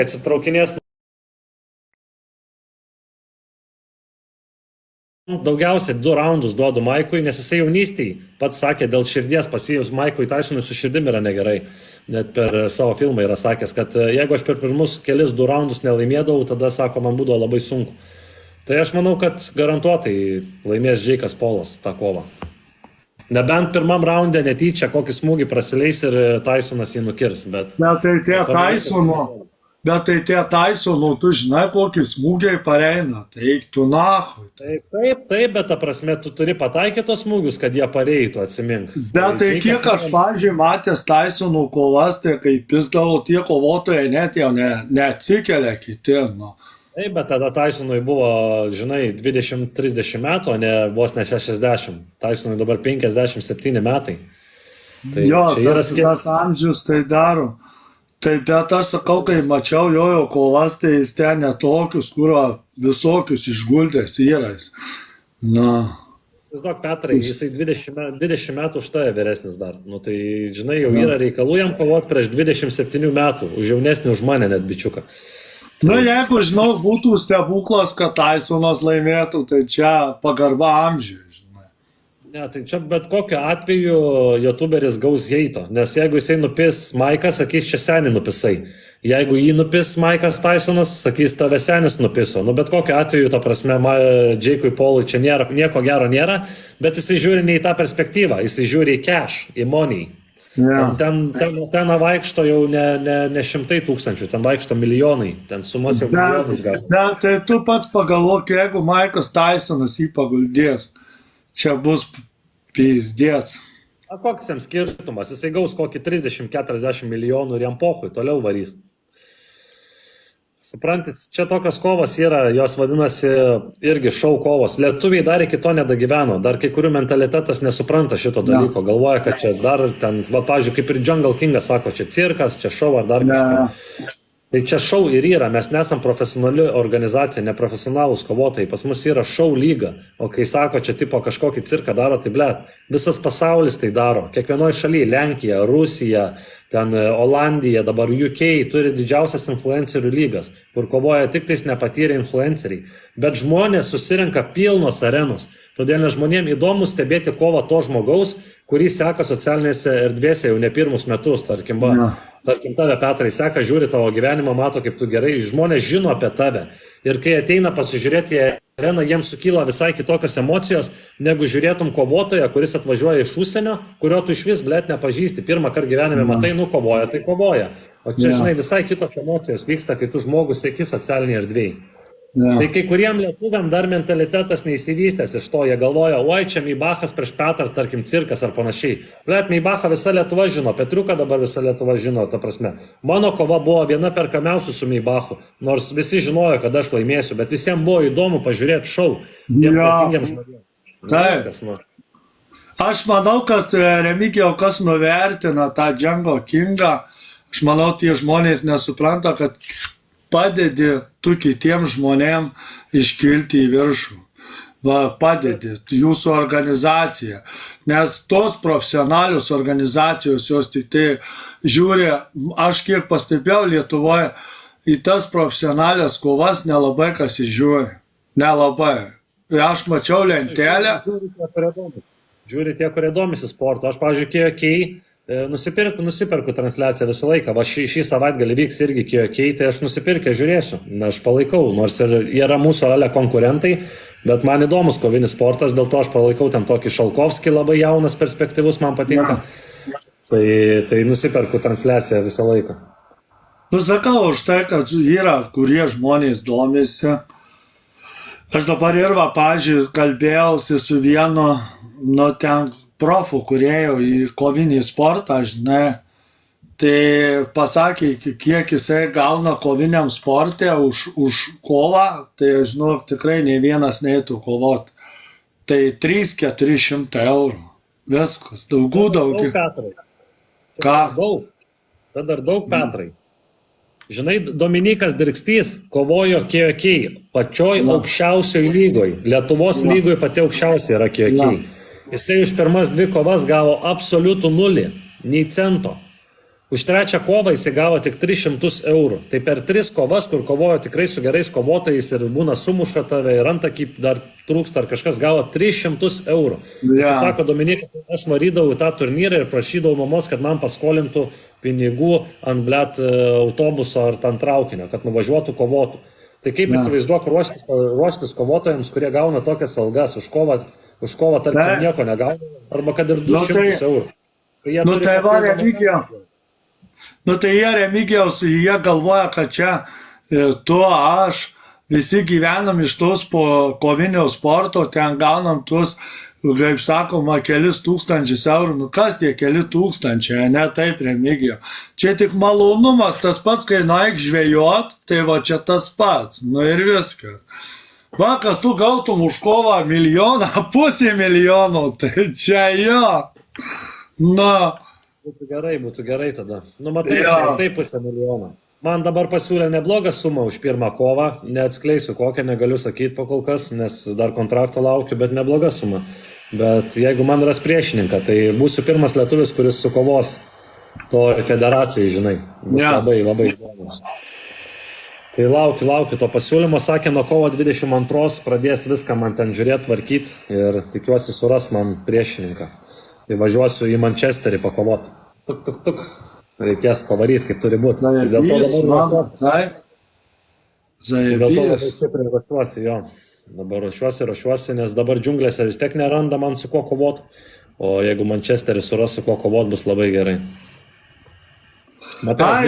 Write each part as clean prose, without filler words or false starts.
atsitraukinės. Daugiausiai 2 raundus duodu Maikui, nes jisai jaunystėje pats sakė, dėl širdies pasijus Maikui Tysonui su širdim yra negerai. Net per savo filmą yra sakęs, kad jeigu aš per pirmus kelis 2 raundus nelaimėdavau, tada, sako, man būdavo labai sunku. Tai aš manau, kad garantuotai laimės Jake'as Paulas tą kovą. Nebent pirmam raunde netyčia kokį smūgį prasileis ir Tysonas jį nukirs, bet... Bet tai tie Tysonų, tu žinai, kokį smūgiai pareina, tai eik tu nahui. Taip, bet ta prasme, tu turi pataikyti tos smūgius, kad jie pareitų, atsimink. Bet tai kiek aš, pavyzdžiui, matęs Tysonų kovas, tai kai pisdavo, tie kovotojai net jau neatsikelia kiti, nu. Taip, bet tada Tysonui buvo, žinai, 20-30 metų, o ne vos ne 60. Tysonui dabar 57 metai. Tai jo, tas amžius tai daro. Tai bet aš sakau, kai mačiau jojo kovas, tai jis ten netokius, kurio visokius išguldęs įrais. Na. Žinok, Petrai, jisai 20 metų už tave vyresnis dar. Nu tai, žinai, jau yra reikalų jam kovoti prieš 27 metų, už jaunesnį už mane net bičiuką. Na, jeigu, žinau, būtų stebuklas, kad Tysonas laimėtų, tai čia pagarba amžiui. Ne, tai čia bet kokiu atveju youtuberis gaus heito, nes jeigu jisai nupis Maiką, sakys, čia senį nupisai. Jeigu jį nupis Maikas Tysonas, sakys, tave senis nupiso. Nu, bet kokiu atveju, ta prasme, Jake'ui Paului čia nieko gero nėra, bet jisai žiūri ne į tą perspektyvą, jisai žiūri į cash, į money. Yeah. Ten vaikšto jau ne šimtai tūkstančių, ten vaikšto milijonai, ten sumas jau milijonus gali. Tai tu pats pagalvok, jeigu Maikas Tysonas jį paguldės. Čia bus pizdėts. Koks jam skirtumas? Jisai gaus kokį 30-40 milijonų ir jam pochui, toliau varys. Suprantis, čia tokios kovos yra, jos vadinasi irgi šou kovos. Lietuviai dar iki to nedagyveno, dar kai kurių mentalitetas nesupranta šito dalyko. Galvoja, kad čia dar ten, pavyzdžiui, kaip ir Jungle Kingas sako, čia cirkas, čia šou ar dar kažką. Tai čia šou ir yra, mes nesam profesionali organizacija, neprofesionalūs kovotojai, pas mus yra šou lyga, o kai sako, čia tipo kažkokį cirką daro, tai blėt, visas pasaulis tai daro, kiekvienoje šalyje, Lenkija, Rusija, ten Olandija, dabar UK turi didžiausias influencerių lygas, kur kovoja tik tais nepatyrę influenceriai, bet žmonės susirenka pilnos arenos, todėl žmonėms įdomu stebėti kovą to žmogaus, kurį seka socialinėse erdvėse jau ne pirmus metus, tarkim, tave, Petrai, seka, žiūri tavo gyvenimą, mato, kaip tu gerai, žmonės žino apie tave. Ir kai ateina pasižiūrėti į areną, jiems sukyla visai kitokios emocijos, negu žiūrėtum kovotoją, kuris atvažiuoja iš užsienio, kurio tu iš vis, blėt, nepažįsti. Pirmą kartą gyvenime matai, nu kovoja, tai kovoja. O čia, žinai, visai kitos emocijos vyksta, kai tu žmogus seki socialiniai erdvėjai. Tai kai kuriem lietuviam dar mentalitetas neįsivystęs iš to, jie galvoja, oi, čia Meibachas prieš Petrą, tarkim, cirkas ar panašiai. Blėt, Meibachą visa Lietuva žino, Petriuką dabar visa Lietuva žino, ta prasme. Mano kova buvo viena perkamiausių su Meibachu, nors visi žinojo, kad aš laimėsiu, bet visiems buvo įdomu pažiūrėti šou. Taip. Aš manau, kad Remigijau, kas nuvertina tą Jungle Kingą, aš manau, tie žmonės nesupranta, kad padedi tu kitiem žmonėm iškilti į viršų. Va, padedi, jūsų organizacija. Nes tos profesionalios organizacijos, jos tik tai žiūri, aš kiek pastebėjau Lietuvoje, į tas profesionalias kovas nelabai kas įžiūri. Nelabai. Aš mačiau lentelę. Žiūri tie, kurie domisi sportu. Aš, pavyzdžiui, KOK nusiperku transliaciją visą laiką. Va šį savaitgalį vyks irgi KOK, tai aš nusipirkę žiūrėsiu. Aš palaikau, nors ir yra mūsų ale konkurentai, bet man įdomus kovinis sportas, dėl to aš palaikau ten tokį Šalkovskį, labai jaunas, perspektyvus, man patinka. Tai nusiperku transliaciją visą laiką. Sakau už tai, kad yra, kurie žmonės domisi. Aš dabar ir, pavyzdžiui, kalbėjausi su vienu, ten profų, kurie jau į kovinį sportą, žinai, tai pasakė, kiek jisai gauna koviniam sportė už kovą, tai, žinau, tikrai nei vienas neįtų kovoti. Tai 300-400 eurų. Viskas, daugiau. Ką? Tai dar daug, Petrai. Žinai, Dominikas Dirkstys kovojo KOK, pačioj aukščiausioj lygoj. Lietuvos lygoj pati aukščiausia yra KOK. Jisai už pirmas 2 kovas gavo absoliutų 0, nei cento. Už trečią kovą jis gavo tik 300 eurų. Tai per 3 kovas, kur kovojo tikrai su gerais kovotojais ir būna sumuša tave ir antakį dar trūksta, ar kažkas gavo 300 eurų. Jis sako, Dominikas, aš varydavau tą turnyrą ir prašydavau mamos, kad man paskolintų pinigų ant blėt autobuso ar ten traukinio, kad nuvažiuotų kovotų. Tai kaip įsivaizduok ruoštis kovotojams, kurie gauna tokias algas už kovą tarkim nieko negauna, arba kad ir 200 eurų. Tai va, Remigijau. Tai jie, Remigijaus, jie galvoja, kad čia tu, aš, visi gyvenam iš tos po kovinio sporto, ten gaunam tuos, kaip sakoma, kelis tūkstančius eurų. Kas tie keli tūkstančiai, ne taip, Remigijau. Čia tik malonumas, tas pats, kai nueik žvejot, tai va čia tas pats, ir viskas. Va, kad tu gautum už kovą 1 milijoną, 500 000, tai čia jo. Būtų gerai tada. Matai, tai 500 000. Man dabar pasiūlė neblogą sumą už pirmą kovą, neatskleisiu kokią, negaliu sakyti po kol kas, nes dar kontrakto laukiu, bet nebloga suma. Bet jeigu man ras priešininką, tai būsiu pirmas lietuvis, kuris sukovos to federacijai, žinai. Bus labai įdomus. Tai laukiu to pasiūlymo, sakė, nuo kovo 22 pradės viską man ten žiūrėti, tvarkyti ir tikiuosi suras man priešininką. Tai važiuosiu į Manchesterį pakovoti. Tuk. Reikės pavaryti, kaip turi būti. Dėl to labai ruošiuosi, jo. Dabar ruošiuosi, nes dabar džiunglėse vis tiek neranda man su kuo kovoti. O jeigu Manchesterį suras su kuo kovoti, bus labai gerai. Tai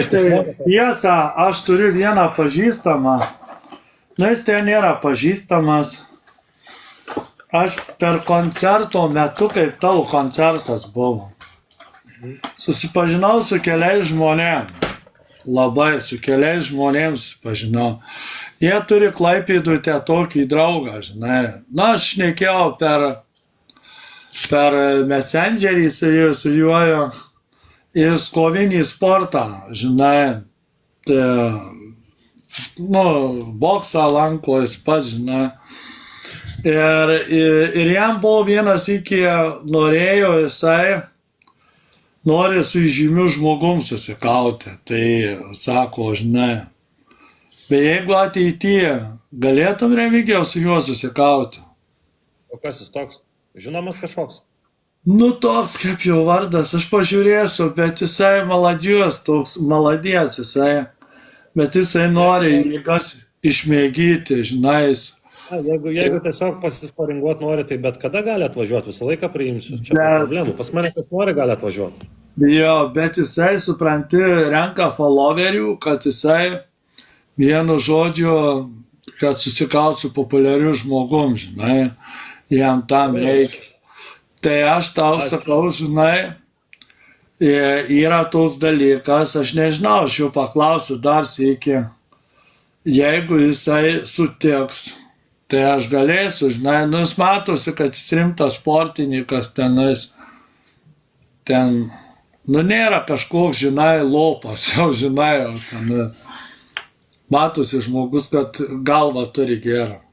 tiesa, aš turiu vieną pažįstamą. Jis ten nėra pažįstamas. Aš per koncerto metu, kaip tavo koncertas buvo, susipažinau su keliais žmonėms. Labai su keliais žmonėms susipažinau. Jie turi Klaipėdoje tokį draugą, žinai. Aš šnekėjau per Messengerį su juo į kovinį sportą, žinai. Boksą lanko jis pats, žinai. Ir jam buvo vienas iki norėjo, jisai nori su žymiu žmogum susikauti. Tai sako, žinai, bet jeigu ateityje galėtum, Remigijau, su juo susikauti. O kas jis toks? Žinomas kažkoks? Toks kaip jo vardas, aš pažiūrėsiu, bet jisai maladžius, toks maladėts jisai. Bet jisai nori jėgas išmėgyti, žinai. Jeigu tiesiog pasisparinguoti nori, tai bet kada gali atvažiuoti, visą laiką priimsiu. Čia problemų. Pas mane kas nori gali atvažiuoti. Jo, bet jisai, supranti, renka followerių, kad jisai vienu žodžiu, kad susikaut su populiariu žmogum, žinai, jam tam reikia. Tai aš tau sakau, žinai, yra toks dalykas, aš nežinau, aš jau paklausiu dar sykį, jeigu jisai sutiks, tai aš galėsiu, žinai, jis matosi, kad jis rimtas sportininkas tenais, nėra kažkoks, žinai, lopas, jau žinai, tenais. Matosi žmogus, kad galva turi gerą.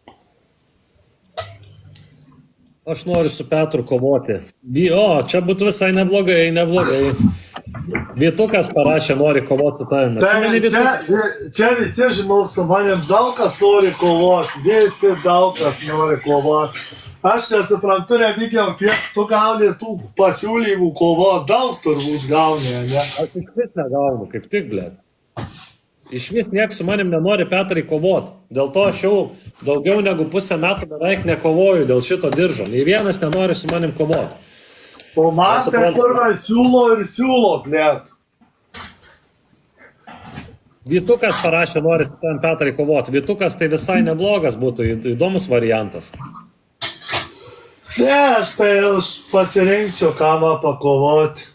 Aš noriu su Petru kovoti. Čia būtų visai neblogai. Vytukas parašė, nori kovoti su tavimi. Čia visi, žinau, su manim daug kas nori kovoti. Visi daug kas nori kovoti. Aš nesuprantu, Remigijau, kiek tu gauni tų pasiūlymų kovoti. Daug turbūt gauni, ne? Aš iš vis negaunu, kaip tik, blėt. Iš vis nieks su manim nenori, Petrai, kovoti. Dėl to aš jau daugiau negu pusę metų beveik nekovoju dėl šito diržo. Nei vienas nenori su manim kovoti. O man tai kurva siūlo, blėt. Vytukas parašė, nori su tavim, Petrai, kovoti. Vytukas tai visai neblogas būtų, įdomus variantas. Ne, aš tai pasirinksiu, ką man pakovoti.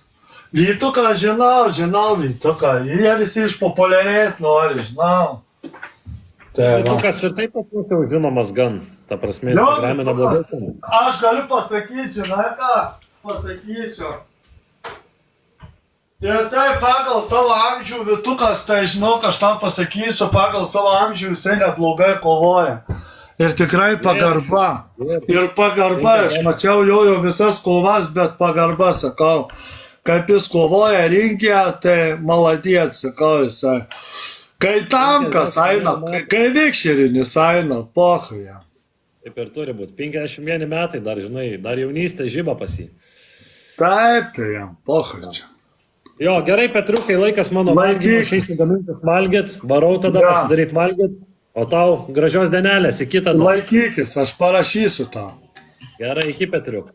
Vytuką žinau Vytuką. Jie visi išpopuliarėti nori, žinau. Vytukas ir taip pas mus jau žinomas gan. Ta prasme, Instagrame neblogai. Aš galiu pasakyti, žinai ką? Pasakysiu. Jisai pagal savo amžių, Vytukas, tai žinau, aš tam pasakysiu, pagal savo amžių jisai neblogai kovoja. Ir tikrai pagarba. Ir pagarba, aš mačiau jo visas kovas, bet pagarba, sakau. kaip jis kovoja rinkę, tai maladėt, sakau jisai. Kai tankas eina, kai vikšerinis eina, pohai jam. Taip ir turi būti. 51 metai, dar žinai, dar jaunystė žyba pas jį. Taip, tai jam, pohai čia. Jo, gerai, Petriukai, laikas mano valgyti, išeiti gamintis valgyt, varau tada Ja. pasidaryti valgyt, o tau gražios dienelės, į kitą. Laikykis, aš parašysiu tau. Gerai, iki Petriuk.